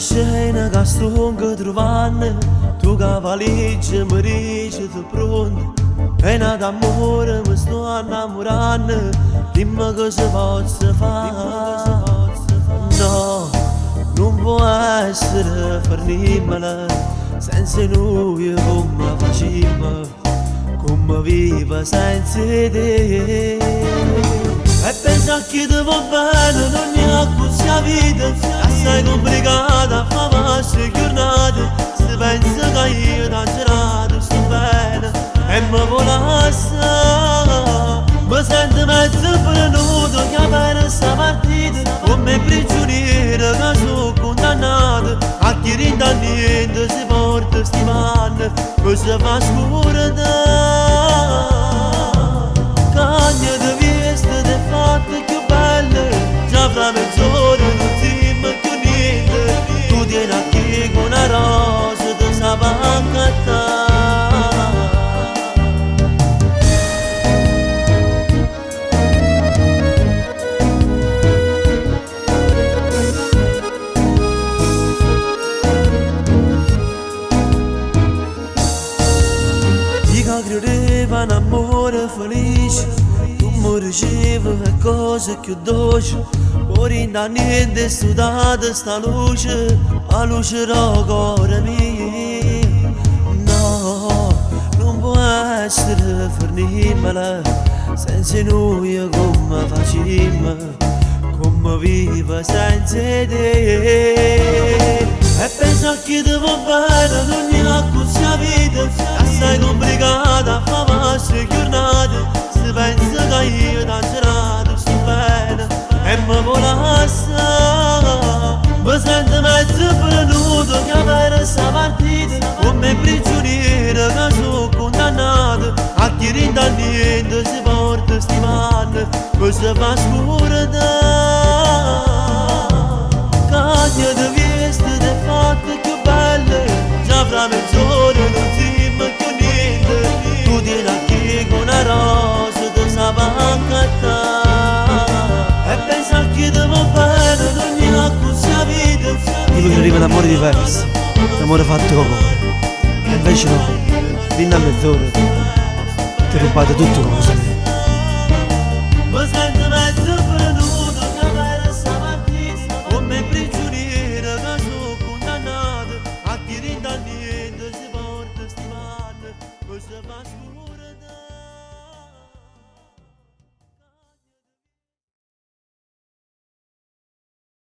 scena che sto trovando, tu che valigia mi dici tu pronto. E nata amore mi sto innamorando, dimmi che si possa fare. No, non può essere fammela senza noi come facciamo, come vivo senza te. E pensa che ti va bene, non è così la vita, assai complicata a fare queste giornate. Se pensa che io da girato sto bene e mi volassa, mi sento mezzo venuto che per sta partita, come prigioniero che sono condannato. A chi rinda niente si porta sti panni, mi si fa scordare. Cagna di vista di fatte più belle, già fra mezz'ora non dimmi più niente. Tu tieni a chi con una rosa ti sa accattare. Credeva in amore felice, tu mi dicevi le cose più dolci. Ora da niente è sudata sta luce, la luce del cuore mio. No, non può essere fammela senza noi come facciamo, come vivo senza te. E pensa che ti va bene, non è così la vita, assai complicata a fare queste giornate. Se pensa che io da girato sto bene e mi volassa, mi sento mezzo venuto che per sta partita, come prigioniero che sono condannato. A chi rinda niente si porta sti panni, mi si fa scordare. Cagna di vista di fatte più belle, già fra mezz'ora non dimmi più niente. Tu tieni a chi con una rosa ti sa accattare. E pensa che ti va bene, non è così la vita. Dico che arriva un amore diverso, l'amore fatto con cuore. E invece no, fino a mezz'ora ti rubate tutto con